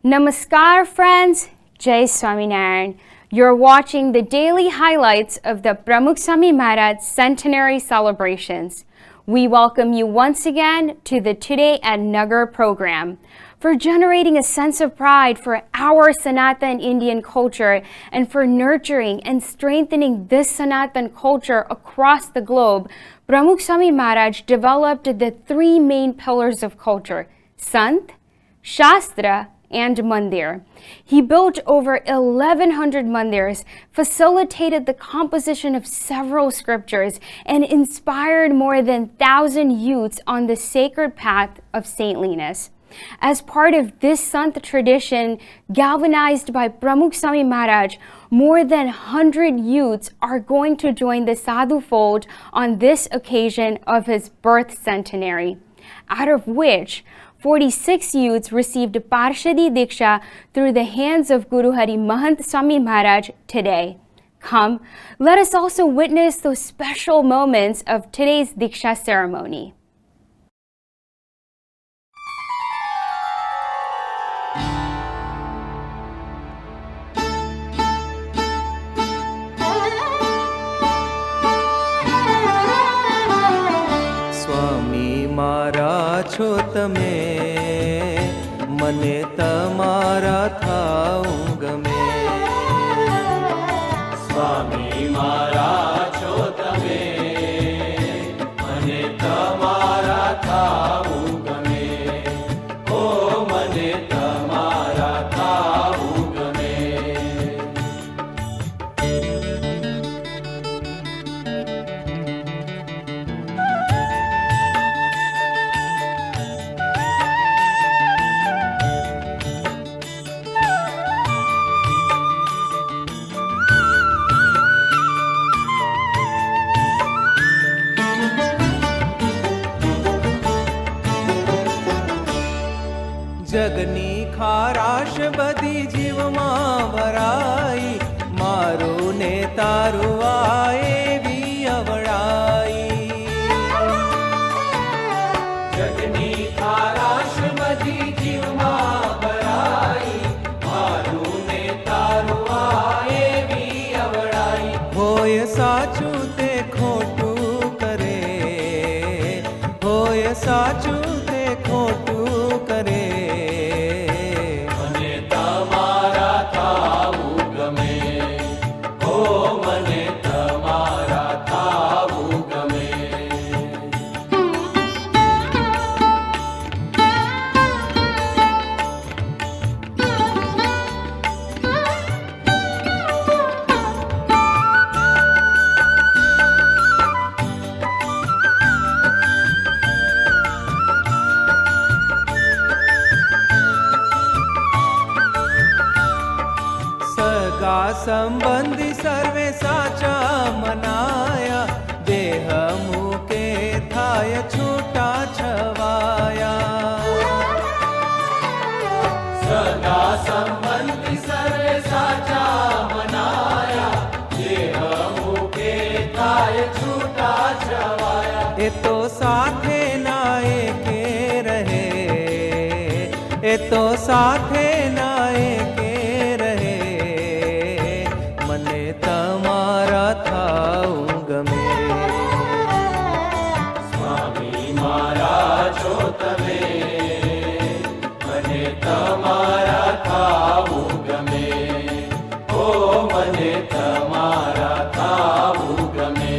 Namaskar friends, Jai Swami Maharaj. You're watching the daily highlights of the Pramukh Swami Maharaj Centenary celebrations. We welcome you once again to the Today at Nagar program. For generating a sense of pride for our Sanatan Indian culture and for nurturing and strengthening this Sanatan culture across the globe, Pramukh Swami Maharaj developed the three main pillars of culture: Sant, Shastra, and Mandir. He built over 1,100 mandirs, facilitated the composition of several scriptures, and inspired more than 1,000 youths on the sacred path of saintliness. As part of this Sant tradition, galvanized by Pramukh Swami Maharaj, more than 100 youths are going to join the Sadhu fold on this occasion of his birth centenary, out of which 46 youths received Parshadi Diksha through the hands of Guru Hari Mahant Swami Maharaj today. Come, let us also witness those special moments of today's Diksha ceremony. સ્વામી મારા છો તમે, મને તમારા થાઉં ગમે. સ્વામી મારા છો તમે, મને તમારા થાવું ગમે. ઓ મને તમારા થાવું ગમે. જગની ખારાશ બધી જીવમાં ભરાઈ, મારું ને તારું આ એવી અવળાઈ. જગની ખારાશ બધી જીવમાં ભરાઈ, મારું ને તારું આ એવી અવળાઈ. હોય સાચું તે ખોટું કરે, હોય સાચું તે ખોટું કરે. સંબંધી સર્વે સાચા મનાયા, દેહ મૂકે થાય છૂટા છવાયા. સગા સંબંધી સર્વે સાચા મનાયા, દેહ મૂકે થાય છૂટા છવાયા. એ તો સાથે ના એકે રહે, એ તો સાથે ના એકે રહે. મને તમારા થાઉં ગમે. સ્વામી મારા છો તમે, મને તમારા થાવું ગમે. ઓ મને તમારા થાવું ગમે.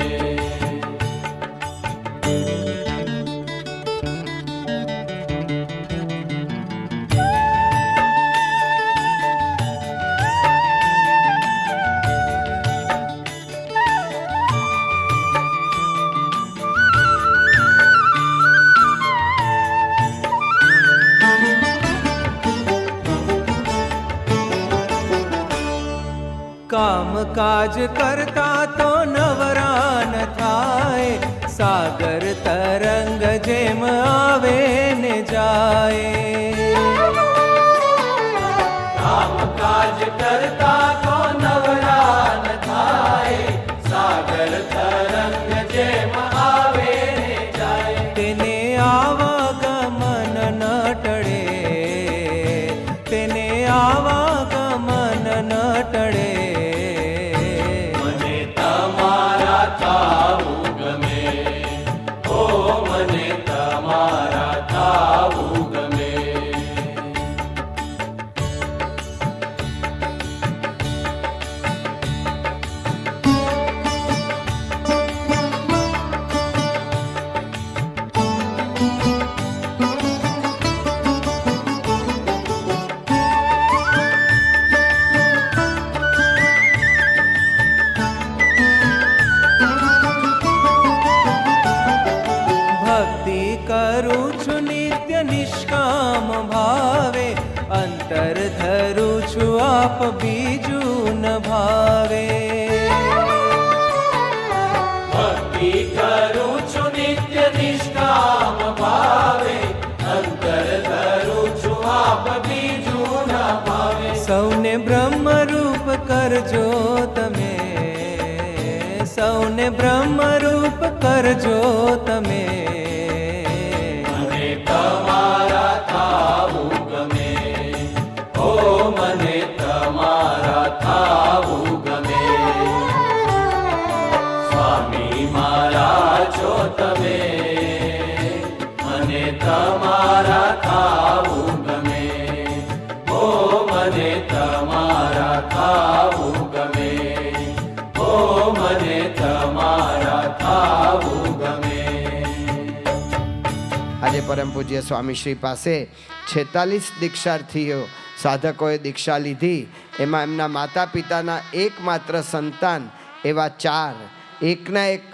કામ કાજ કરતા તો નવરાન થાય, સાગર તરંગ જેમ આવે ને જાય. કામ કાજ કરતા તો નવરાન થાય, સાગર તરંગ જેમ આવે ને જાય. તેને આવાગમન ન ટળે, તેને આપ બીજું ન ભાવે. ભક્તિ કરું છું નિત્ય નિષ્કામ ભાવે, અંતર ધરું છું આપ બીજું ન ભાવે. સૌને બ્રહ્મરૂપ કરજો તમે, સૌને બ્રહ્મરૂપ કરજો તમે. મને તમારા થાવું ગમે, ઓ મને તમારા થાવું ગમે. સ્વામી મારા છો તમે, મને તમારા થાવું ગમે, ઓ મને તમારા થાવું ગમે, ઓ મને તમારા થાવું ગમે. આજે પરમ પૂજ્ય સ્વામીશ્રી પાસે 46 દીક્ષાર્થીઓ સાધકોએ દીક્ષા લીધી. એમાં એમના માતા પિતાના એકમાત્ર સંતાન એવા 4, એકના એક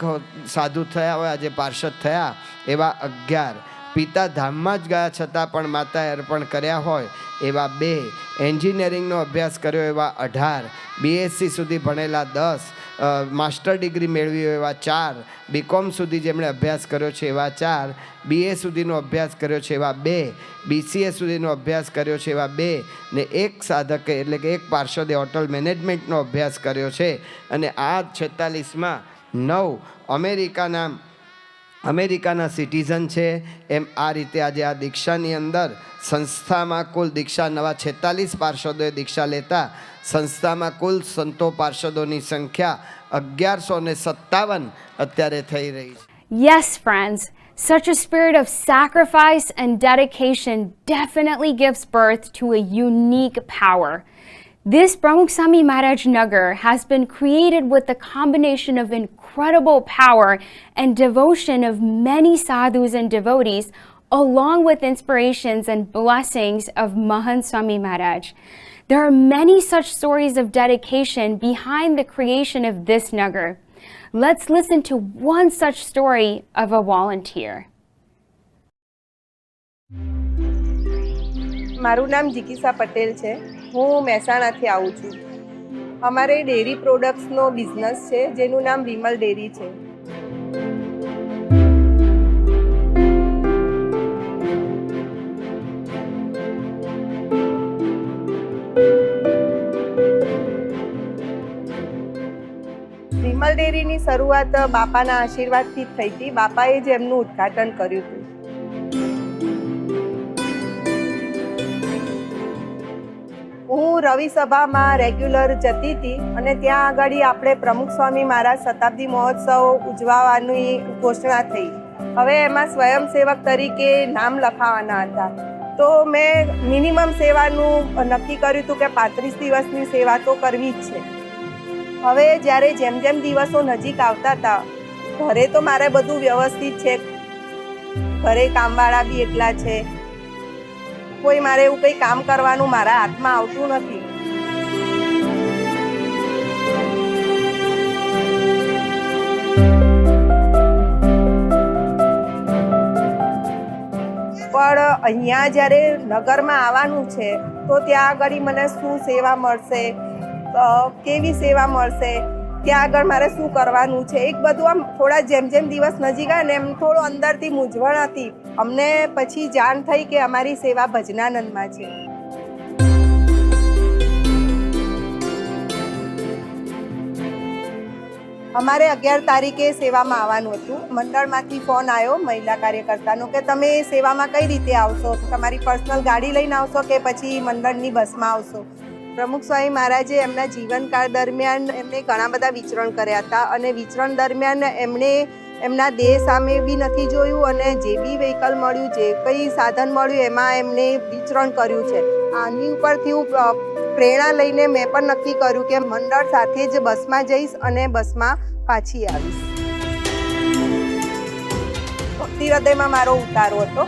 સાધુ થયા હોય, આજે પાર્ષદ થયા એવા 11, પિતા ધામમાં જ ગયા છતાં પણ માતાએ અર્પણ કર્યા હોય એવા 2, એન્જિનિયરિંગનો અભ્યાસ કર્યો એવા 18, બીએસસી સુધી ભણેલા 10, માસ્ટર ડિગ્રી મેળવી હોય એવા 4, બીકોમ સુધી જેમણે અભ્યાસ કર્યો છે એવા 4, બીએ સુધીનો અભ્યાસ કર્યો છે એવા 2, બીસીએ સુધીનો અભ્યાસ કર્યો છે એવા 2, ને એક સાધકે એટલે કે એક પાર્ષદે હોટલ મેનેજમેન્ટનો અભ્યાસ કર્યો છે. અને આ 46માં 9 અમેરિકાના સિટીઝન છે. એમ આ રીતે આજે આ દીક્ષાની અંદર સંસ્થામાં કુલ દીક્ષા નવા 46 પાર્ષદોએ દીક્ષા લેતા સંસ્થામાં કુલ સંતો પાર્ષદોની સંખ્યા 1157 અત્યારે થઈ રહી છે. Yes, friends, such a spirit of sacrifice and dedication definitely gives birth to a unique power. This Pramukh Swami Maharaj Nagar has been created with the combination of incredible power and devotion of many sadhus and devotees, along with inspirations and blessings of Mahant Swami Maharaj. There are many such stories of dedication behind the creation of this Nagar. Let's listen to one such story of a volunteer. મારું નામ જીકીસા પટેલ છે. હું મહેસાણાથી આવું છું. અમારે dairy પ્રોડક્ટ્સનો business છે જેનું નામ વિમલ ડેરી છે. વિમલ ડેરીની શરૂઆત બાપાના આશીર્વાદથી જ થઈ હતી. બાપાએ જ એમનું ઉદ્ઘાટન કર્યું હતું. હું રવિ સભામાં રેગ્યુલર જતી હતી અને ત્યાં આગળ આપણે પ્રમુખ સ્વામી મહારાજ શતાબ્દી મહોત્સવ ઉજવવાની ઘોષણા થઈ. હવે એમાં સ્વયંસેવક તરીકે નામ લખાવાના હતા. તો મેં મિનિમમ સેવાનું નક્કી કર્યું હતું કે 35 દિવસની સેવા તો કરવી જ છે. હવે જ્યારે જેમ જેમ દિવસો નજીક આવતા હતા, ઘરે તો મારે બધું વ્યવસ્થિત છે, ઘરે કામવાળા બી એટલા છે, કોઈ મારે એવું કંઈ કામ કરવાનું મારા હાથમાં આવતું નથી. પણ અહીંયા જ્યારે નગરમાં આવવાનું છે તો ત્યાં આગળ મને શું સેવા મળશે, કેવી સેવા મળશે, ત્યાં આગળ મારે શું કરવાનું છે, એક બધું આમ થોડા જેમ જેમ દિવસ નજીક આવે ને એમ થોડું અંદરથી મૂંઝવણ હતી. અમને પછી જાણ થઈ કે અમારી સેવા ભજનાનંદમાં છે. અમારે 11 તારીખે સેવામાં આવવાનું હતું. મંડળમાંથી ફોન આવ્યો મહિલા કાર્યકર્તાનો કે તમે સેવામાં કઈ રીતે આવશો, તમારી પર્સનલ ગાડી લઈને આવશો કે પછી મંડળની બસમાં આવશો. પ્રમુખ સ્વામી મહારાજે એમના જીવનકાળ દરમિયાન એમને ઘણા બધા વિચરણ કર્યા હતા અને વિચરણ દરમિયાન એમણે એમના દેહ સામે બી નથી જોયું અને જે બી વ્હીકલ મળ્યું, જે કંઈ સાધન મળ્યું એમાં એમને વિચરણ કર્યું છે. આની ઉપરથી હું પ્રેરણા લઈને મેં પણ નક્કી કર્યું કે મંડળ સાથે જ બસમાં જઈશ અને બસમાં પાછી આવીશ. ભક્તિ હૃદયમાં મારો ઉતારો હતો.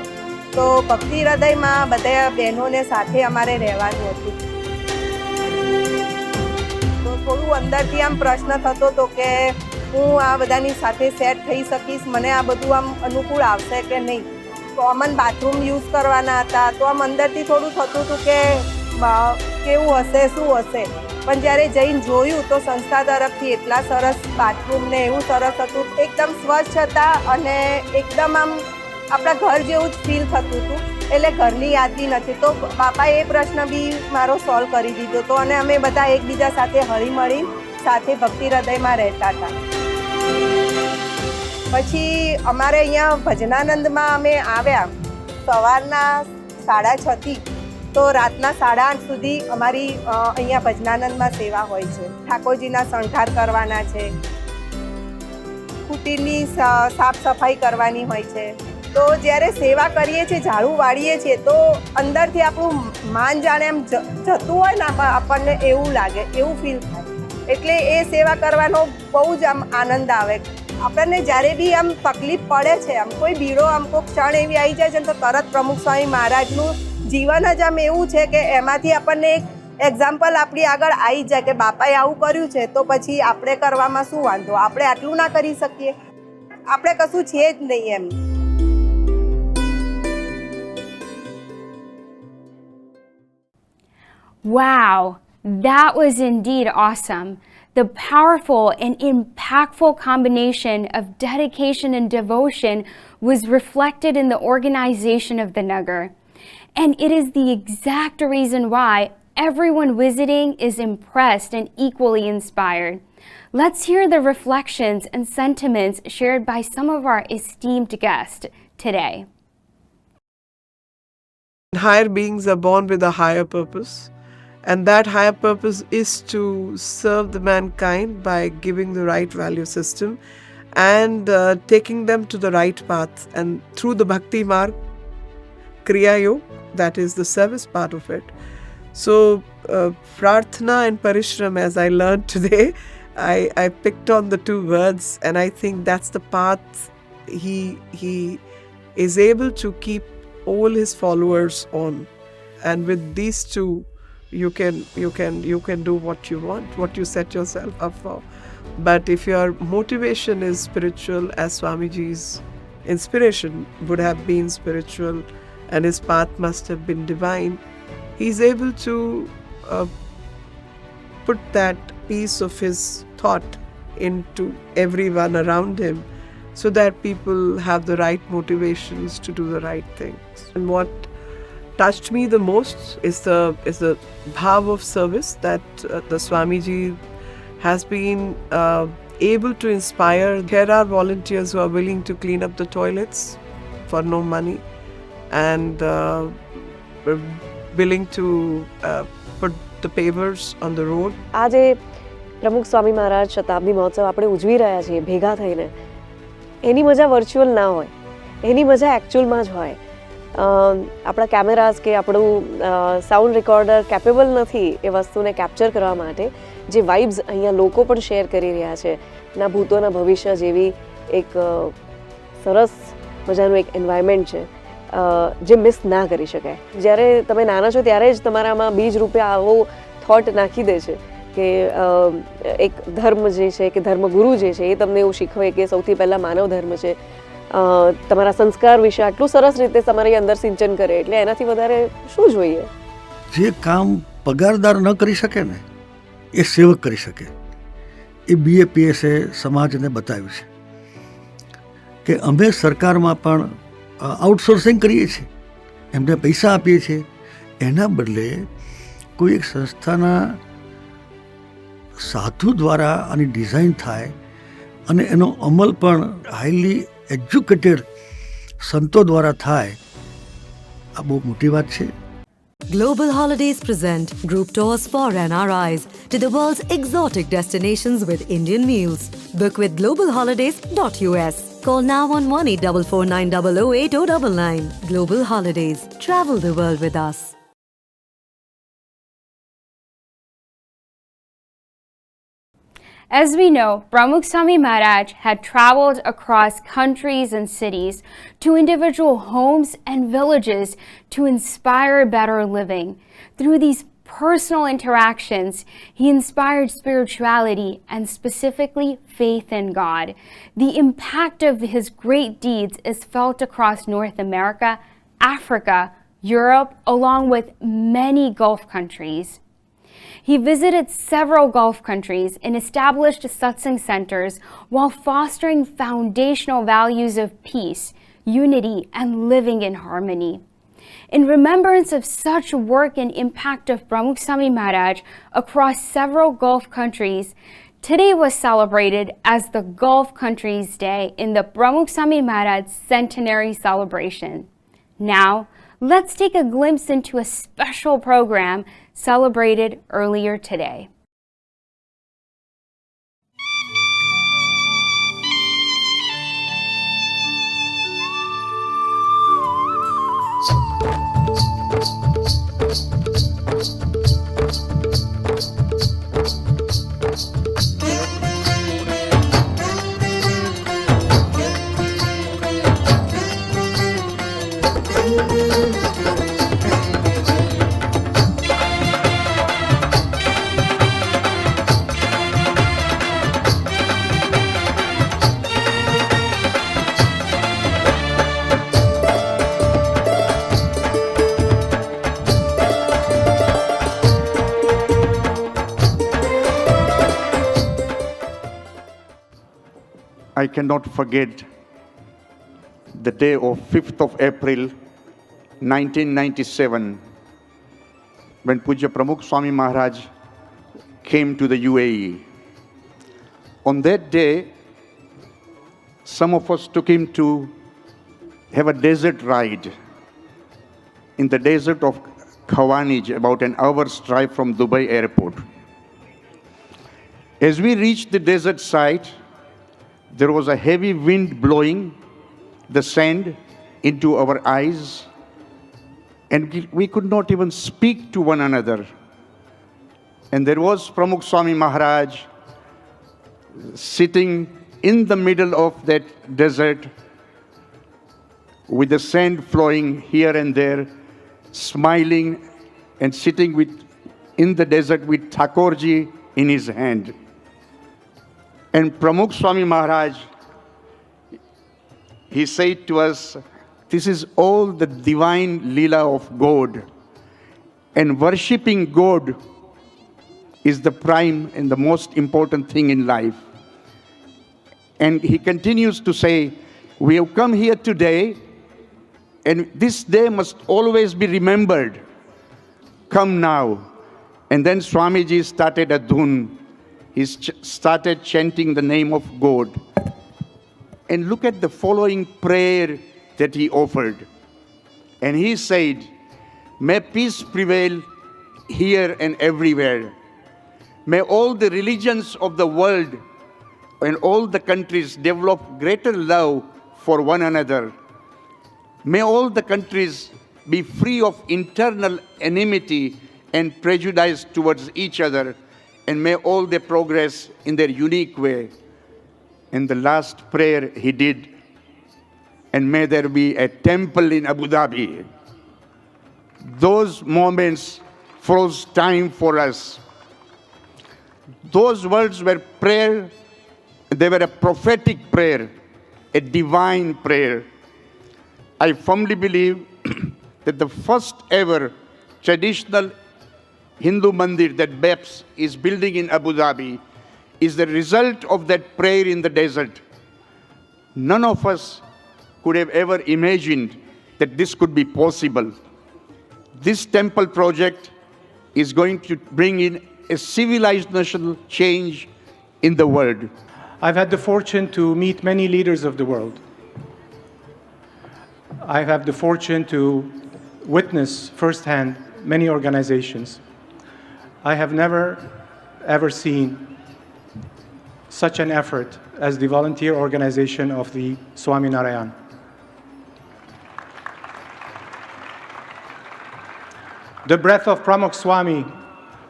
તો ભક્તિ હૃદયમાં બધા બહેનોને સાથે અમારે રહેવાનું હતું. થોડું અંદરથી આમ પ્રશ્ન થતો હતો કે હું આ બધાની સાથે સેટ થઈ શકીશ, મને આ બધું આમ અનુકૂળ આવશે કે નહીં. કોમન બાથરૂમ યુઝ કરવાના હતા તો આમ અંદરથી થોડું થતું હતું કે કેવું હશે શું હશે, પણ જ્યારે જઈને જોયું તો સંસ્થા તરફથી એટલા સરસ બાથરૂમ ને એવું સરસ હતું, એકદમ સ્વચ્છ હતા અને એકદમ આમ આપણા ઘર જેવું જ ફીલ થતું હતું. એટલે ઘરની યાદી નથી. તો બાપાએ એ પ્રશ્ન બી મારો સોલ્વ કરી દીધો હતો અને અમે બધા એકબીજા સાથે હળીમળી સાથે ભક્તિ હૃદયમાં રહેતા હતા. પછી અમારે અહીંયા ભજનાનંદમાં અમે આવ્યા સવારના 6:30 થી તો રાતના 8:30 સુધી અમારી અહીંયા ભજનાનંદમાં સેવા હોય છે. ઠાકોરજીના શણગાર કરવાના છે, કુટીરની સાફ સફાઈ કરવાની હોય છે. તો જ્યારે સેવા કરીએ છીએ, ઝાડુ વાળીએ છીએ તો અંદરથી આપણું માન જાણે એમ જતું હોય ને આપણને એવું લાગે, એવું ફીલ થાય. એટલે એ સેવા કરવાનો બહુ જ આમ આનંદ આવે. આપણને જ્યારે બી આમ તકલીફ પડે છે, આમ કોઈ બીડો આમ કોઈ ક્ષણ એવી આવી જાય છે ને તો તરત પ્રમુખ સ્વામી મહારાજનું જીવન જ આમ એવું છે કે એમાંથી આપણને એક એક્ઝામ્પલ આપણી આગળ આવી જાય કે બાપાએ આવું કર્યું છે તો પછી આપણે કરવામાં શું વાંધો, આપણે આટલું ના કરી શકીએ, આપણે કશું છે જ નહીં એમ. Wow, that was indeed awesome. The powerful and impactful combination of dedication and devotion was reflected in the organization of the Nagar. And it is the exact reason why everyone visiting is impressed and equally inspired. Let's hear the reflections and sentiments shared by some of our esteemed guests today. Higher beings are born with a higher purpose. And that higher purpose is to serve the mankind by giving the right value system and taking them to the right path. And through the Bhakti Marg, Kriya Yog, that is the service part of it. So, Prarthana and Parishram, as I learned today, I picked on the two words, and I think that's the path he is able to keep all his followers on. And with these two, you can do what you want, what you set yourself up for. But if your motivation is spiritual, as Swamiji's inspiration would have been spiritual and his path must have been divine, he's able to put that piece of his thought into everyone around him so that people have the right motivations to do the right things. And what touched me the most is the bhav of service that the Swamiji has been able to inspire. Here are volunteers who are willing to clean up the toilets for no money and willing to put the pavers on the road. આજે પ્રમુખ સ્વામી મહારાજ શતાબ્દી મહોત્સવ આપણે ઉજવી રહ્યા છીએ ભેગા થઈને, એની મજા વર્ચ્યુઅલ ના હોય, એની મજા એકચ્યુઅલમાં જ હોય. આપણા કેમેરાઝ કે આપણું સાઉન્ડ રેકોર્ડર કેપેબલ નથી એ વસ્તુને કેપ્ચર કરવા માટે. જે વાઇબ્સ અહીંયા લોકો પણ શેર કરી રહ્યા છે, ના ભૂતો ના ભવિષ્ય જેવી એક સરસ મજાનું એક એન્વાયરમેન્ટ છે જે મિસ ના કરી શકાય. જ્યારે તમે નાના છો ત્યારે જ તમારામાં બીજ રૂપે આવો થોટ નાખી દે છે કે એક ધર્મ જે છે કે ધર્મગુરુ જે છે એ તમને એવું શીખવે કે સૌથી પહેલાં માનવ ધર્મ છે. તમારા સંસ્કાર વિશે આટલું સરસ રીતે તમારી અંદર સિંચન કરે, એટલે એનાથી વધારે શું જોઈએ? જે કામ પગારદાર ન કરી શકે ને એ સેવક કરી શકે. એ BAPSએ સમાજને બતાવ્યું છે કે અમે સરકારમાં પણ આઉટસોર્સિંગ કરીએ છીએ, એમને પૈસા આપીએ છીએ, એના બદલે કોઈ એક સંસ્થાના સાધુ દ્વારા આની ડિઝાઇન થાય અને એનો અમલ પણ હાઈલી એજ્યુકેટેડ સંતો દ્વારા થાય, આ બહુ મોટી વાત છે. Global Holidays present group tours for NRIs to the world's exotic destinations with Indian meals. Book with globalholidays.us. Call now on 1844900899. Global Holidays. Travel the world with us. As we know, Pramukh Swami Maharaj had traveled across countries and cities to individual homes and villages to inspire better living. Through these personal interactions, he inspired spirituality and specifically faith in God. The impact of his great deeds is felt across North America, Africa, Europe, along with many Gulf countries. He visited several Gulf countries and established satsang centers while fostering foundational values of peace, unity, and living in harmony. In remembrance of such work and impact of Pramukh Swami Maharaj across several Gulf countries, today was celebrated as the Gulf Countries Day in the Pramukh Swami Maharaj Centenary celebration. Now, let's take a glimpse into a special program celebrated earlier today. I cannot forget the day of 5th of April, 1997, when Puja Pramukh Swami Maharaj came to the UAE. On that day, some of us took him to have a desert ride in the desert of Khawanij, about an hour's drive from Dubai airport. As we reached the desert site, there was a heavy wind blowing the sand into our eyes, and we could not even speak to one another. And there was Pramukh Swami Maharaj sitting in the middle of that desert with the sand flowing here and there, smiling and sitting in the desert with Thakurji in his hand. And Pramukh Swami Maharaj, he said to us, this is all the divine Leela of God. And worshipping God is the prime and the most important thing in life. And he continues to say, we have come here today, and this day must always be remembered. Come now. And then Swamiji started a dhun. He started chanting the name of God. And look at the following prayer that he offered. And he said, may peace prevail here and everywhere. May all the religions of the world and all the countries develop greater love for one another. May all the countries be free of internal enmity and prejudice towards each other, and may all they progress in their unique way. And the last prayer he did, and may there be a temple in Abu Dhabi. Those moments froze time for us. Those words were prayer, they were a prophetic prayer, a divine prayer. I firmly believe that the first ever traditional Hindu mandir that BEPS is building in Abu Dhabi is the result of that prayer in the desert. None of us could have ever imagined that this could be possible. This temple project is going to bring in a civilizational change in the world. I've had the fortune to meet many leaders of the world. I have the fortune to witness firsthand many organizations. I have never, ever seen such an effort as the volunteer organization of the Swami Narayan. The breath of Pramukh Swami.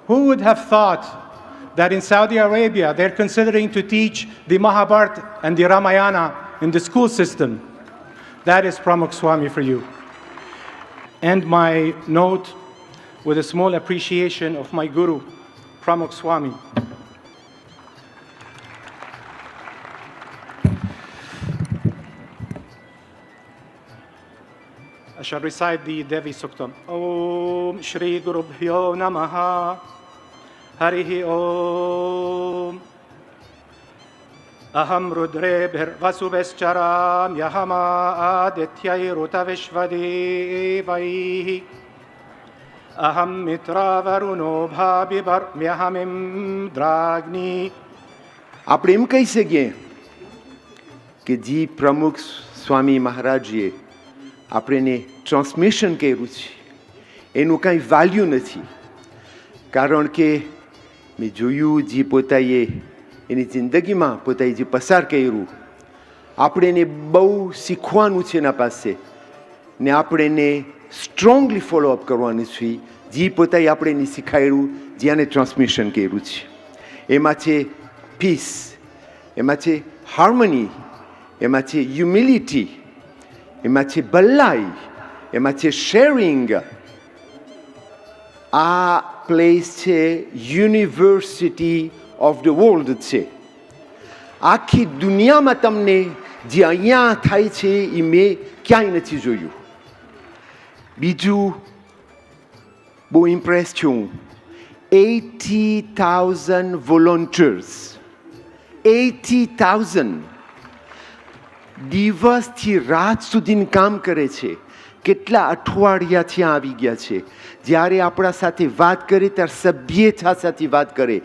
Who would have thought that in Saudi Arabia they're considering to teach the Mahabharata and the Ramayana in the school system? That is Pramukh Swami for you. And my note with a small appreciation of my guru, Pramukh Swami. shall recite the Devi Suktam. Om Shri Gurubhyo Namaha. Harihi Om. Aham Rudrebhir Vasubescharam Yahama Adityai Rutavishvadevaihi. Aham Mitra Varuno Bhabibar Myahamim Dragni. આપણે એમ કહી શકીએ કે જે પ્રમુખ સ્વામી મહારાજે આપણે transmission કર્યું છે એનું કાંઈ વેલ્યુ નથી, કારણ કે મેં જોયું જે પોતાએ એની જિંદગીમાં પોતાએ જે પસાર કર્યું, આપણે એને બહુ શીખવાનું છે એના પાસે ને આપણે એને સ્ટ્રોંગલી ફોલોઅપ કરવાનું છે. જે પોતાએ આપણે એને શીખાડ્યું, જેને ટ્રાન્સમિશન કર્યું છે, એમાં છે પીસ, એમાં છે હાર્મની, એમાં છે હ્યુમિલિટી, એમાં છે ભલાઈ, એમાં છે શેરિંગ. આ પ્લેસ છે યુનિવર્સિટી ઓફ ધ વર્લ્ડ છે. આખી દુનિયામાં તમને જે અહીંયા થાય છે એ મેં ક્યાંય નથી જોયું. બીજું બહુ ઇમ્પ્રેસ છું. 80,000 volunteers, 80,000 દિવસથી રાત સુધીનું કામ કરે છે. કેટલા અઠવાડિયા ત્યાં આવી ગયા છે. જ્યારે આપણા સાથે વાત કરે ત્યારે સભ્યતા સાથે વાત કરે,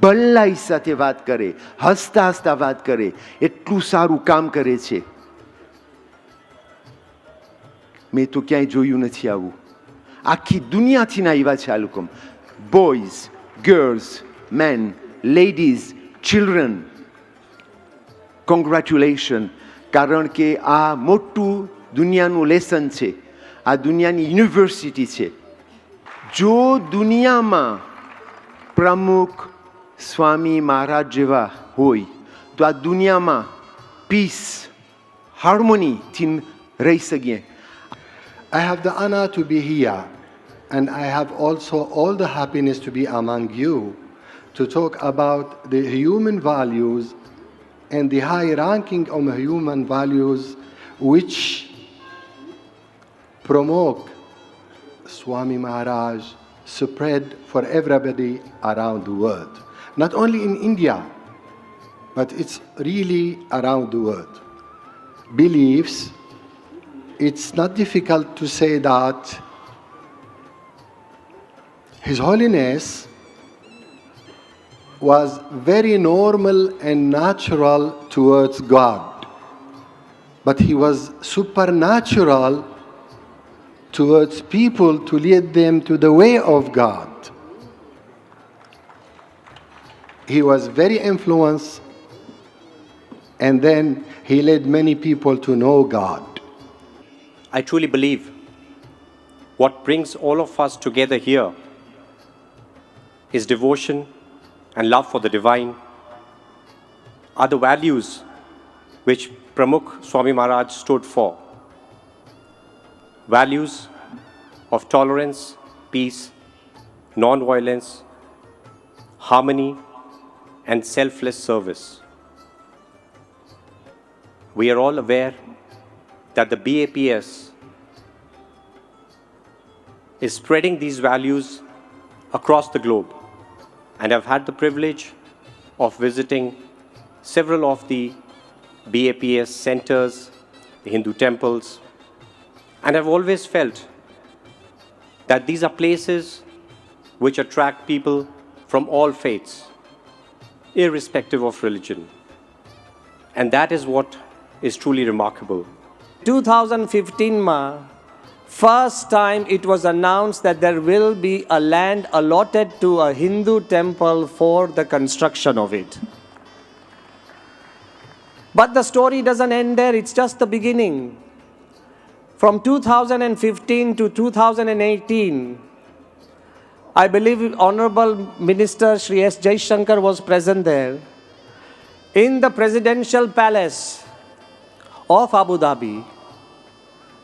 ભલાઈ સાથે વાત કરે, હસતા હસતા વાત કરે. એટલું સારું કામ કરે છે. મેં તો ક્યાંય જોયું નથી આવું. આખી દુનિયાથી ના આવ્યા છે આ લોકો. Boys, girls, man, ladies, children. Congratulation, કારણ કે આ મોટું દુનિયાનું લેસન છે, આ દુનિયાની યુનિવર્સિટી છે. જો દુનિયામાં પ્રમુખ સ્વામી મહારાજ જેવા હોય તો આ દુનિયામાં પીસ, હાર્મોનીથી રહી શકીએ. I have the honor to be here, and I have also all the happiness to be among you to talk about the human values and the high ranking of human values which Pramukh Swami Maharaj spread for everybody around the world. Not only in India, but it's really around the world. Beliefs, it's not difficult to say that His Holiness was very normal and natural towards God, but he was supernatural towards people to lead them to the way of God. He was very influenced, and then he led many people to know God. I truly believe what brings all of us together here is devotion and love for the divine, are the values which Pramukh Swami Maharaj stood for. Values of tolerance, peace, non-violence, harmony, and selfless service. We are all aware that the BAPS is spreading these values across the globe, and I've had the privilege of visiting several of the BAPS centers, the Hindu temples, and I've always felt that these are places which attract people from all faiths, irrespective of religion. And that is what is truly remarkable. 2015 ma first time it was announced that there will be a land allotted to a Hindu temple for the construction of it. But the story doesn't end there, it's just the beginning. From 2015 to 2018, I believe Honorable Minister Shri S. Jaishankar was present there. In the Presidential Palace of Abu Dhabi,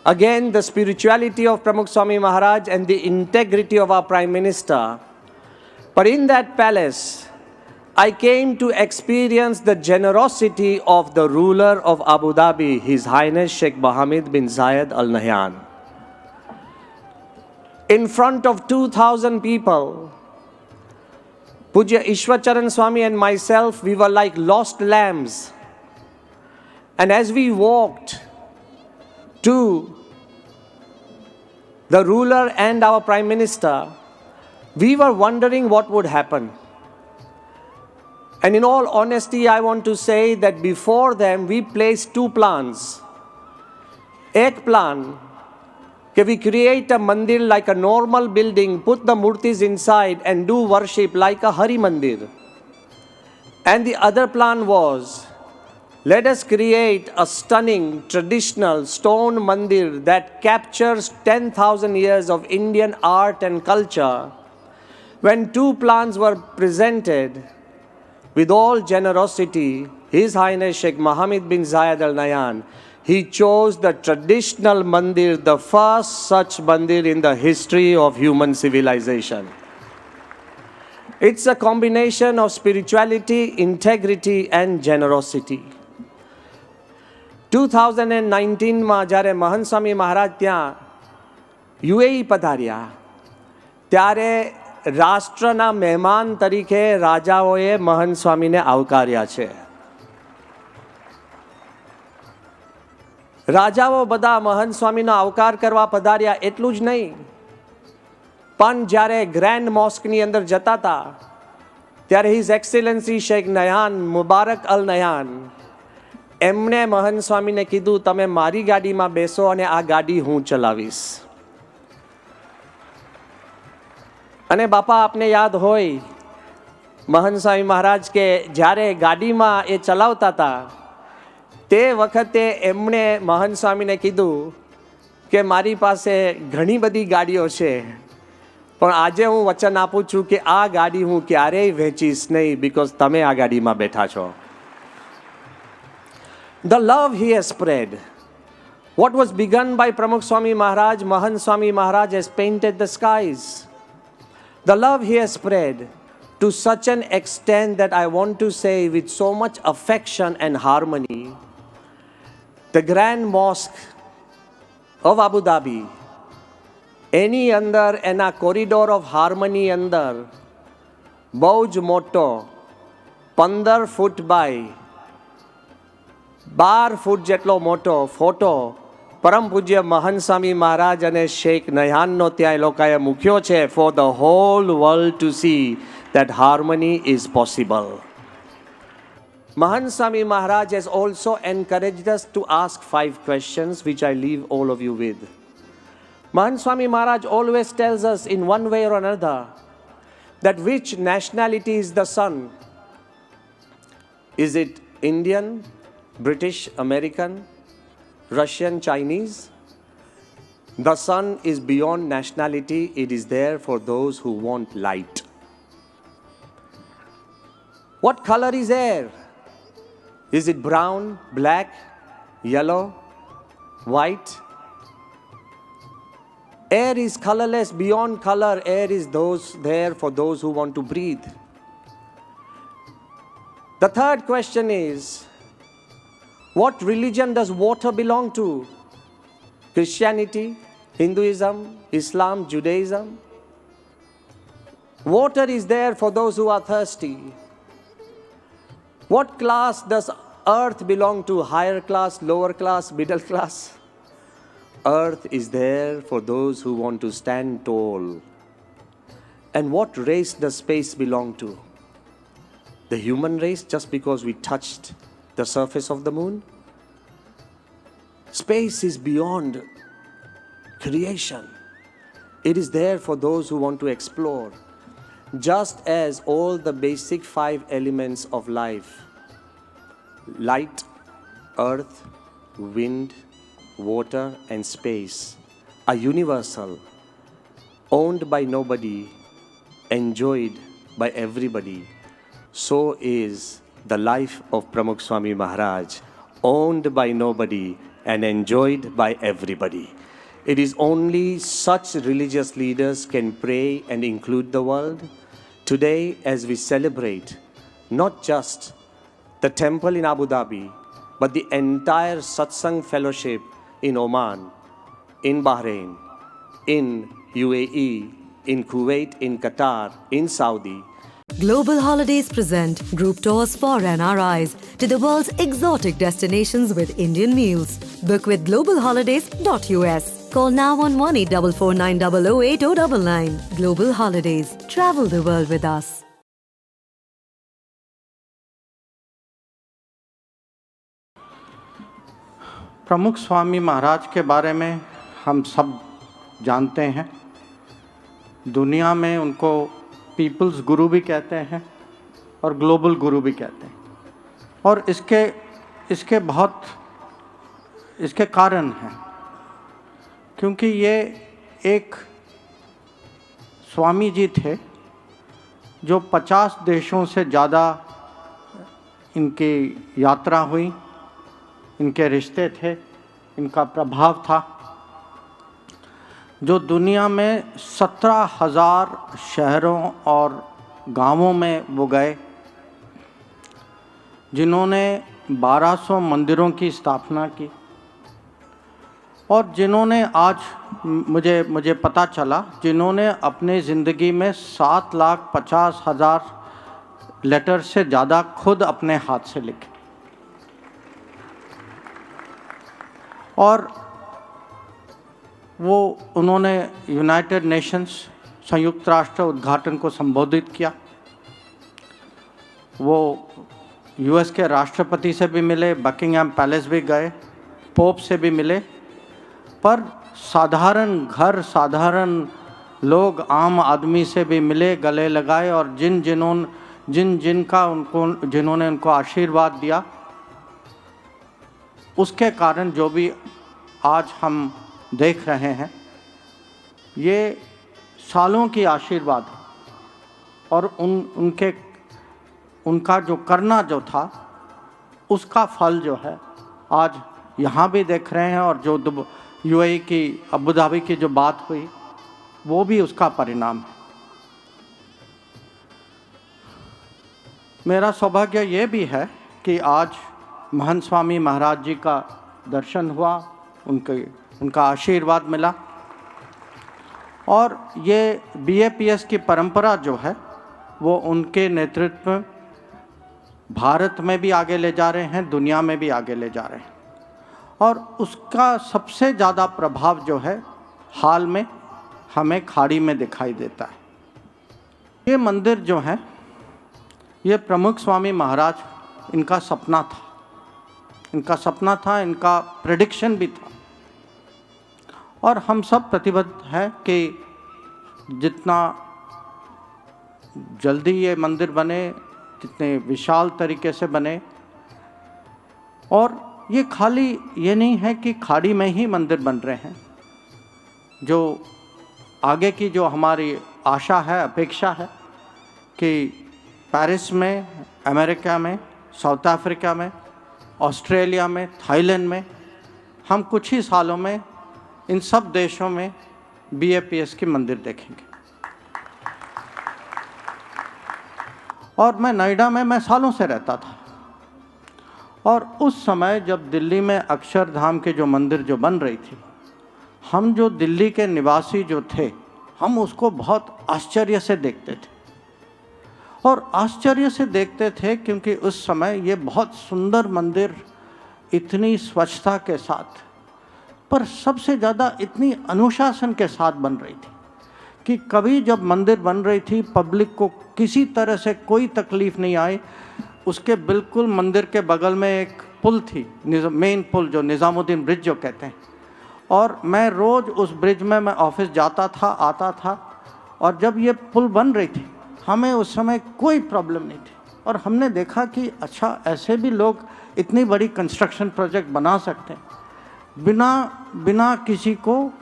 again the spirituality of Pramukh Swami Maharaj and the integrity of our Prime Minister. But in that palace, I came to experience the generosity of the ruler of Abu Dhabi, His Highness Sheikh Mohammed bin Zayed Al Nahyan. in front of 2,000 people. Pujya Ishwacharan Swami and myself, we were like lost lambs. And as we walked to the ruler and our Prime Minister, we were wondering what would happen. And in all honesty, I want to say that before them, we placed two plans. Ek plan, that we create a mandir like a normal building, put the murtis inside and do worship like a Hari Mandir. And the other plan was, let us create a stunning traditional stone mandir that captures 10,000 years of Indian art and culture. When two plans were presented, with all generosity, His Highness Sheikh Mohammed bin Zayed Al Nahyan, he chose the traditional mandir, the first such mandir in the history of human civilization. It's a combination of spirituality, integrity, and generosity. 2019 માં જ્યારે મહંત સ્વામી મહારાજ ત્યાં UAE પધાર્યા ત્યારે રાષ્ટ્રના મહેમાન તરીકે રાજાઓએ મહંત સ્વામીને આવકાર્યા છે. રાજાઓ બધા મહંત સ્વામીનો આવકાર કરવા પધાર્યા એટલું જ નહીં, પણ જ્યારે ગ્રેન્ડ મોસ્કની અંદર જતા હતા ત્યારે હિઝ એક્સેલન્સી શેખ નયાન મુબારક અલ નયાન એમણે મહંત સ્વામીને કીધું તમે મારી ગાડીમાં બેસો અને આ ગાડી હું ચલાવીશ. અને બાપા આપને યાદ હોય મહંત સ્વામી મહારાજ કે જ્યારે ગાડીમાં એ ચલાવતા હતા તે વખતે એમણે મહંત સ્વામીને કીધું કે મારી પાસે ઘણી બધી ગાડીઓ છે પણ આજે હું વચન આપું છું કે આ ગાડી હું ક્યારેય વેચીશ નહીં બિકોઝ તમે આ ગાડીમાં બેઠા છો. The love he has spread. What was begun by Pramukh Swami Maharaj, Mahant Swami Maharaj has painted the skies. The love he has spread to such an extent that I want to say with so much affection and harmony, the Grand Mosque of Abu Dhabi, any under a corridor of harmony under, bauj motto, 15 foot by 12 ફૂટ જેટલો મોટો photo પરમ પૂજ્ય મહંત સ્વામી મહારાજ અને શેખ નયાનનો ત્યાં એ લોકોએ મૂક્યો છે for the whole world to see that harmony is possible. Mahant Swami Maharaj has also encouraged us to ask 5 questions which I leave all of you with. Mahant Swami Maharaj always tells us in one way or another that which nationality is the sun. Is it Indian, British, American, Russian, Chinese? The sun is beyond nationality. It is there for those who want light. What color is air? Is it brown, black, yellow, white? Air is colorless, beyond color. Air is there for those who want to breathe. The third question is, what religion does water belong to? Christianity, Hinduism, Islam, Judaism? Water is there for those who are thirsty. What class does earth belong to? Higher class, lower class, middle class? Earth is there for those who want to stand tall. And what race does space belong to? The human race, just because we touched the surface of the moon? Space is beyond creation. It is there for those who want to explore. Just as all the basic 5 elements of life, light, earth, wind, water, and space, are universal, owned by nobody, enjoyed by everybody, so is the life of Pramukh Swami Maharaj, owned by nobody and enjoyed by everybody. It is only such religious leaders can pray and include the world. Today, as we celebrate not just the temple in Abu Dhabi, but the entire Satsang fellowship in Oman, in Bahrain, in UAE, in Kuwait, in Qatar, in Saudi. Global Holidays present group tours for NRIs to the world's exotic destinations with Indian meals. Book with globalholidays.us. Call now on 1-8449008099. Global Holidays. Travel the world with us. प्रमुख स्वामी महाराज के बारे में हम सब जानते हैं। दुनिया में उनको पीपल्स गुरु भी कहते हैं और ग्लोबल गुरु भी कहते हैं। और इसके कारण हैं, क्योंकि ये एक स्वामी जी थे जो 50 देशों से ज़्यादा इनकी यात्रा हुई, इनके रिश्ते थे, इनका प्रभाव था, जो दुनिया में 17,000 शहरों और गांवों में वो गए, जिन्होंने 1200 मंदिरों की स्थापना की, और जिन्होंने आज मुझे पता चला, जिन्होंने अपने ज़िंदगी में 7,50,000 लेटर से ज़्यादा खुद अपने हाथ से लिखे। और उन्होंने यूनाइटेड नेशंस, संयुक्त राष्ट्र उद्घाटन को संबोधित किया। वो यूएस के राष्ट्रपति से भी मिले, बकिंगहैम पैलेस भी गए, पोप से भी मिले, पर साधारण लोग, आम आदमी से भी मिले, गले लगाए, और जिन्होंने उनको आशीर्वाद दिया, उसके कारण जो भी आज हम देख रहे हैं, ये सालों की आशीर्वाद है। और उनका जो करना जो था, उसका फल जो है आज यहाँ भी देख रहे हैं, और जो यूएई की, अबू धाबी की जो बात हुई, वो भी उसका परिणाम है। मेरा सौभाग्य ये भी है कि आज महंत स्वामी महाराज जी का दर्शन हुआ, उनका आशीर्वाद मिला, और ये BAPS की परंपरा जो है वो उनके नेतृत्व में भारत में भी आगे ले जा रहे हैं, दुनिया में भी आगे ले जा रहे हैं। और उसका सबसे ज़्यादा प्रभाव जो है हाल में हमें खाड़ी में दिखाई देता है। ये मंदिर जो है, ये प्रमुख स्वामी महाराज, इनका सपना था, इनका प्रेडिक्शन भी था। और हम सब प्रतिबद्ध हैं कि जितना जल्दी ये मंदिर बने, जितने विशाल तरीके से बने। और ये खाली ये नहीं है कि खाड़ी में ही मंदिर बन रहे हैं, जो आगे की जो हमारी आशा है, अपेक्षा है कि पेरिस में, अमेरिका में, साउथ अफ्रीका में, ऑस्ट्रेलिया में, थाईलैंड में, हम कुछ ही सालों में इन सब देशों में BAPS के मंदिर देखेंगे। और मैं नोएडा में मैं सालों से रहता था, और उस समय जब दिल्ली में अक्षरधाम के जो मंदिर जो बन रही थी, हम जो दिल्ली के निवासी जो थे, हम उसको बहुत आश्चर्य से देखते थे। और आश्चर्य से देखते थे क्योंकि उस समय ये बहुत सुंदर मंदिर, इतनी स्वच्छता के साथ, पर सबसे ज़्यादा इतनी अनुशासन के साथ बन रही थी कि कभी जब मंदिर बन रही थी, पब्लिक को किसी तरह से कोई तकलीफ़ नहीं आई। उसके बिल्कुल मंदिर के बगल में एक पुल थी, मेन पुल, जो निज़ामुद्दीन ब्रिज जो कहते हैं, और मैं रोज़ उस ब्रिज में मैं ऑफिस जाता था, आता था। और जब ये पुल बन रही थी, हमें उस समय कोई प्रॉब्लम नहीं थी, और हमने देखा कि अच्छा, ऐसे भी लोग इतनी बड़ी कंस्ट्रक्शन प्रोजेक्ट बना सकते हैं बिना किसी को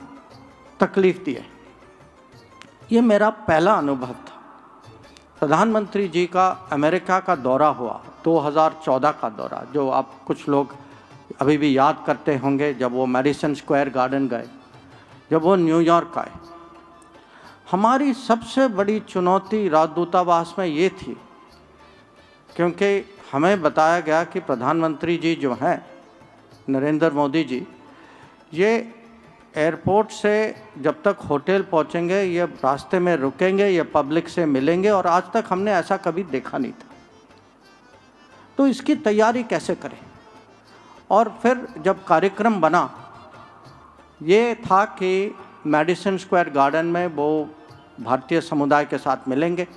तकलीफ़ दिए। ये मेरा पहला अनुभव था। प्रधानमंत्री जी का अमेरिका का दौरा हुआ, 2014 का दौरा, जो आप कुछ लोग अभी भी याद करते होंगे, जब वो मैडिसन स्क्वायर गार्डन गए, जब वो न्यूयॉर्क आए। हमारी सबसे बड़ी चुनौती राजदूतावास में ये थी, क्योंकि हमें बताया गया कि प्रधानमंत्री जी जो हैं, नरेंद्र मोदी जी, ये एयरपोर्ट से जब तक होटल पहुंचेंगे ये रास्ते में रुकेंगे, ये पब्लिक से मिलेंगे, और आज तक हमने ऐसा कभी देखा नहीं था। तो इसकी तैयारी कैसे करें? और फिर जब कार्यक्रम बना, ये था कि मेडिसिन स्क्वायर गार्डन में वो भारतीय समुदाय के साथ मिलेंगे।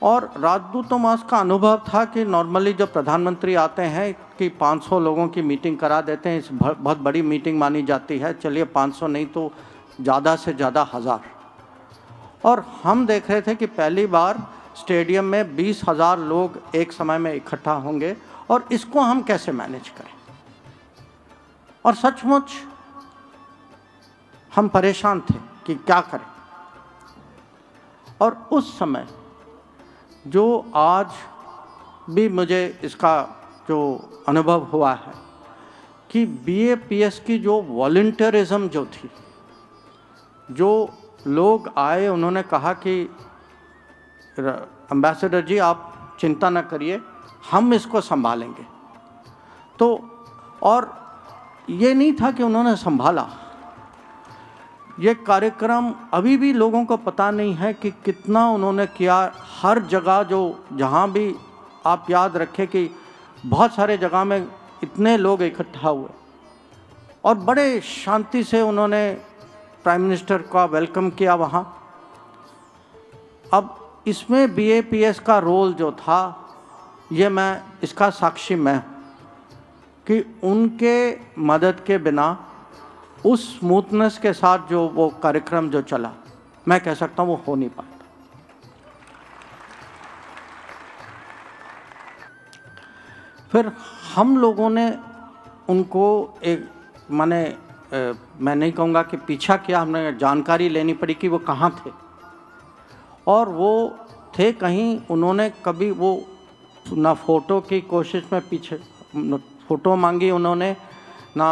और राजदूतों मास का अनुभव था कि नॉर्मली जब प्रधानमंत्री आते हैं कि 500 लोगों की मीटिंग करा देते हैं, इस बहुत बड़ी मीटिंग मानी जाती है, चलिए 500 नहीं तो ज़्यादा से ज़्यादा 1000। और हम देख रहे थे कि पहली बार स्टेडियम में 20,000 लोग एक समय में इकट्ठा होंगे, और इसको हम कैसे मैनेज करें। और सचमुच हम परेशान थे कि क्या करें। और उस समय जो आज भी मुझे इसका जो अनुभव हुआ है कि BAPS की जो वॉलंटियरिज्म जो थी, जो लोग आए, उन्होंने कहा कि एम्बेसडर जी आप चिंता न करिए, हम इसको संभालेंगे। तो और ये नहीं था कि उन्होंने संभाला, ये कार्यक्रम अभी भी लोगों को पता नहीं है कि कितना उन्होंने किया। हर जगह जो जहाँ भी आप याद रखें कि बहुत सारे जगह में इतने लोग इकट्ठा हुए, और बड़े शांति से उन्होंने प्राइम मिनिस्टर का वेलकम किया वहाँ। अब इसमें BAPS का रोल जो था, ये मैं इसका साक्षी मैं कि उनके मदद के बिना उस स्मूथनेस के साथ जो वो कार्यक्रम जो चला, मैं कह सकता हूँ वो हो नहीं पाता। फिर हम लोगों ने उनको एक मैं नहीं कहूँगा कि पीछा किया, हमने जानकारी लेनी पड़ी कि वो कहाँ थे, और वो थे कहीं, उन्होंने कभी वो ना फ़ोटो की कोशिश में पीछे फ़ोटो मांगी उन्होंने, ना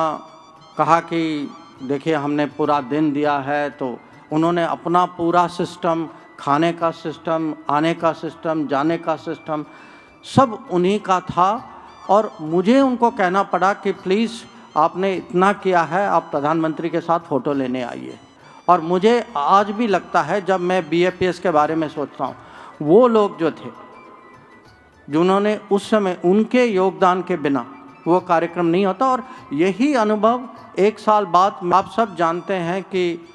कहा कि देखिए हमने पूरा दिन दिया है। तो उन्होंने अपना पूरा सिस्टम, खाने का सिस्टम, आने का सिस्टम, जाने का सिस्टम, सब उन्हीं का था। और मुझे उनको कहना पड़ा कि प्लीज़ आपने इतना किया है, आप प्रधानमंत्री के साथ फ़ोटो लेने आइए। और मुझे आज भी लगता है, जब मैं BAPS के बारे में सोचता हूँ, वो लोग जो थे जिन्होंने उस समय, उनके योगदान के बिना वो कार्यक्रम नहीं होता। और यही अनुभव 1 साल बाद, आप सब जानते हैं कि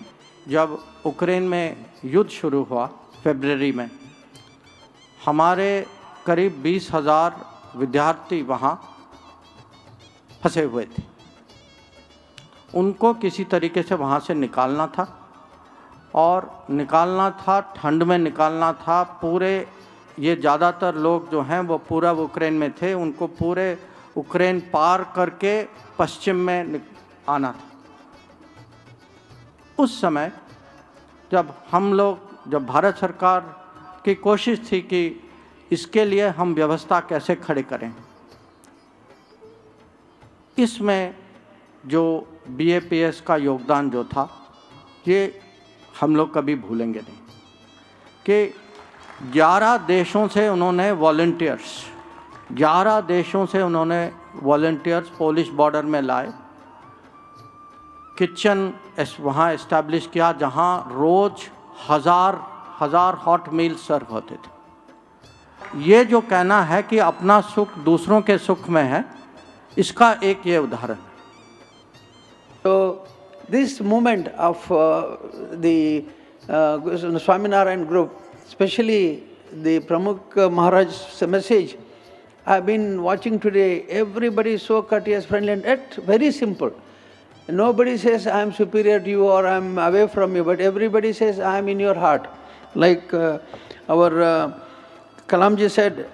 जब यूक्रेन में युद्ध शुरू हुआ फरवरी में, हमारे करीब 20,000 विद्यार्थी वहाँ फंसे हुए थे। उनको किसी तरीके से वहाँ से निकालना था, और निकालना था, ठंड में निकालना था। पूरे ये ज़्यादातर लोग जो हैं वो पूरा यूक्रेन में थे, उनको पूरे यूक्रेन पार करके पश्चिम में आना था। उस समय जब जब भारत सरकार की कोशिश थी कि इसके लिए हम व्यवस्था कैसे खड़े करें, इसमें जो BAPS का योगदान जो था, ये हम लोग कभी भूलेंगे नहीं। कि 11 देशों से उन्होंने वॉलंटियर्स पोलिश बॉर्डर में लाए, किचन वहाँ इस्टेब्लिश किया, जहाँ रोज़ हजार हॉट मील सर्व होते थे। ये जो कहना है कि अपना सुख दूसरों के सुख में है, इसका एक ये उदाहरण है। So this movement of the Swaminarayan group, especially the Pramukh Maharaj's message, I've been watching today. Everybody is so courteous, friendly, and yet very simple. Nobody says I am superior to you or I am away from you, but everybody says I am in your heart. Like our Kalamji said,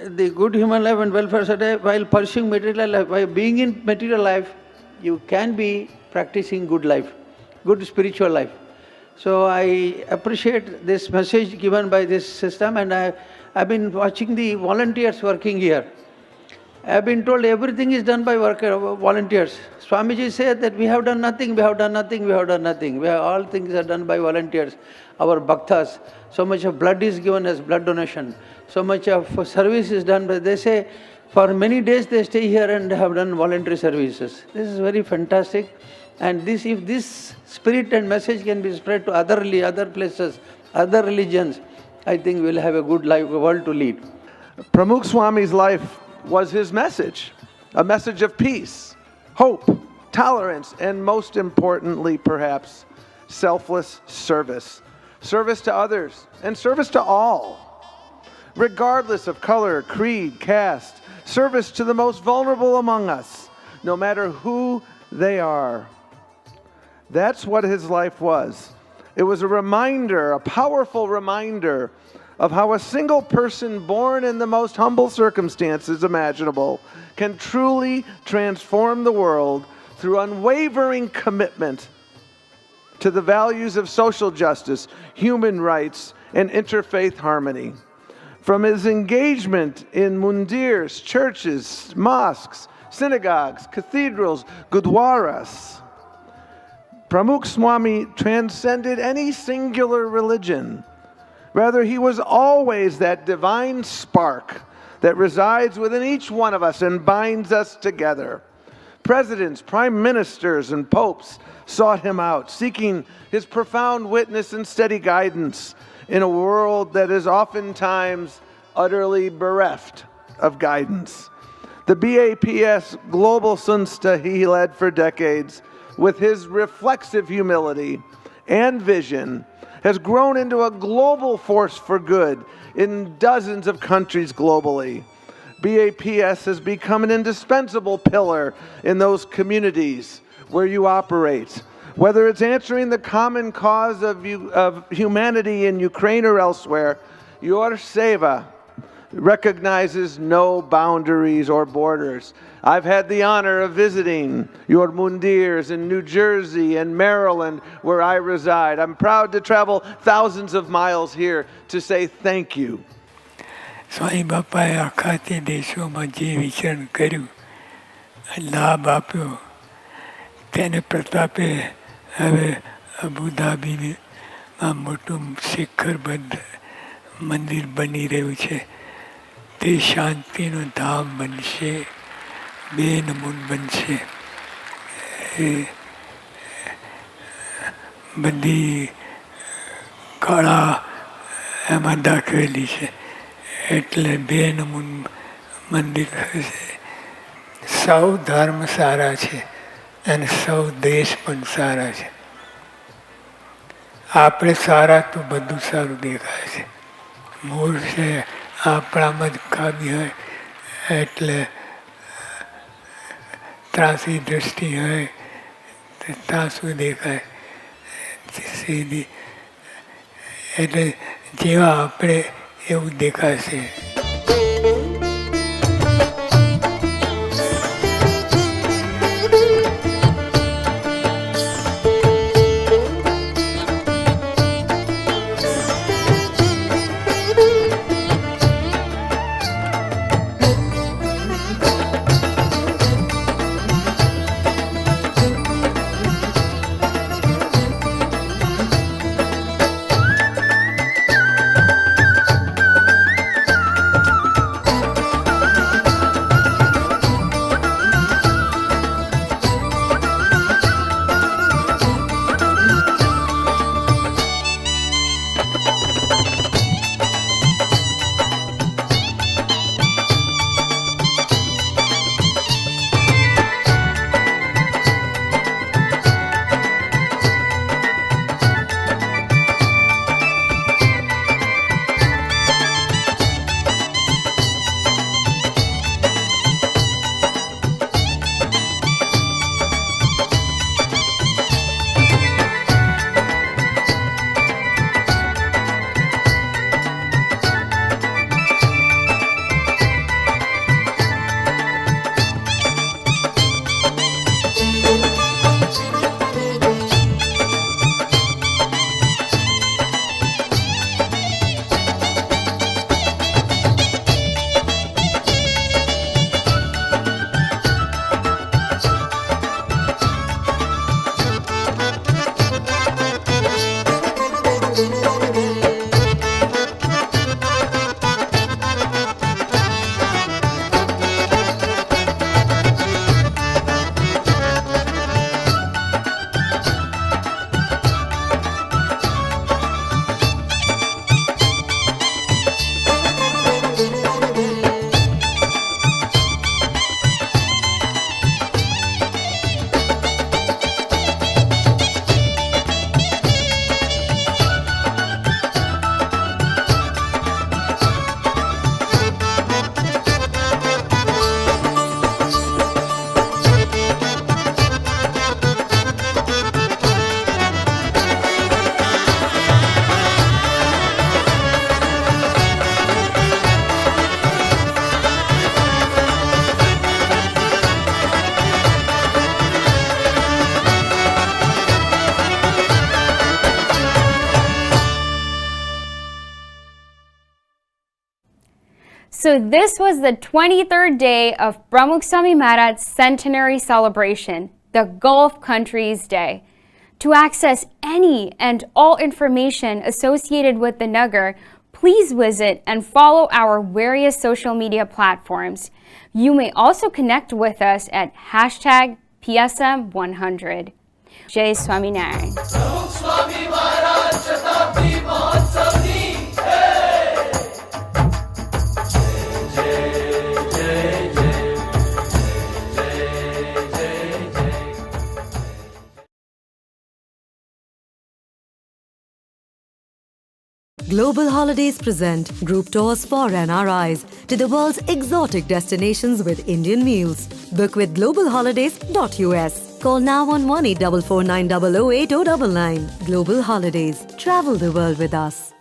the good human life and welfare society, while pursuing material life, by being in material life, you can be practicing good life, good spiritual life. So I appreciate this message given by this system, and I've been watching the volunteers working here. I've been told everything is done by volunteers. Swamiji said that we have done nothing, all things are done by volunteers. Our bhaktas, so much of blood is given as blood donation, so much of service is done by, they say, for many days they stay here and have done voluntary services. This is very fantastic. And this, if this spirit and message can be spread to other places, other religions, I think we'll have a good life, a world to lead. Pramukh Swami's life was his message, a message of peace, hope, tolerance, and most importantly, perhaps, selfless service. Service to others and service to all, regardless of color, creed, caste, service to the most vulnerable among us, no matter who they are. That's what his life was. It was a reminder, a powerful reminder of how a single person born in the most humble circumstances imaginable can truly transform the world through unwavering commitment to the values of social justice, human rights, and interfaith harmony. From his engagement in mundirs, churches, mosques, synagogues, cathedrals, gurdwaras, Pramukh Swami transcended any singular religion. Rather, he was always that divine spark that resides within each one of us and binds us together. Presidents, prime ministers, and popes sought him out, seeking his profound witness and steady guidance in a world that is oftentimes utterly bereft of guidance. The BAPS Global Sunsta he led for decades, with his reflexive humility and vision, has grown into a global force for good in dozens of countries globally. BAPS has become an indispensable pillar in those communities where you operate. Whether it's answering the common cause of humanity in Ukraine or elsewhere, your seva recognizes no boundaries or borders. I've had the honor of visiting your mundirs in New Jersey and Maryland, where I reside. I'm proud to travel thousands of miles here to say thank you. સ્વામી બાપાએ આખા તે દેશોમાં જે વિચરણ કર્યું, લાભ આપ્યો, તેને પ્રતાપે હવે અબુધાબીમાં મોટું શિખરબદ્ધ મંદિર બની રહ્યું છે. તે શાંતિનું ધામ બનશે, બેનમૂન બનશે. બધી કળા એમાં દાખવેલી છે, એટલે બેનમૂન મંદિર હશે. સૌ ધર્મ સારા છે અને સૌ દેશ પણ સારા છે. આપણે સારા તો બધું સારું દેખાય છે. મૂળ છે આપણામાં જ ખામી હોય એટલે ત્રાસી દ્રષ્ટિ હોય તો ત્રાસું દેખાય સીધી. એટલે જેવા આપણે એવું દેખાશે. So this was the 23rd day of Pramukh Swami Maharaj Centenary celebration, the Gulf Countries Day. To access any and all information associated with the Nagar, please visit and follow our various social media platforms. You may also connect with us at #PSM100. Jai Swami Maharaj. Swami Maharaj Shatabdi Mahotsav Ni Global Holidays present group tours for NRIs to the world's exotic destinations with Indian meals. Book with globalholidays.us. Call now on 184490080099. Global Holidays. Travel the world with us.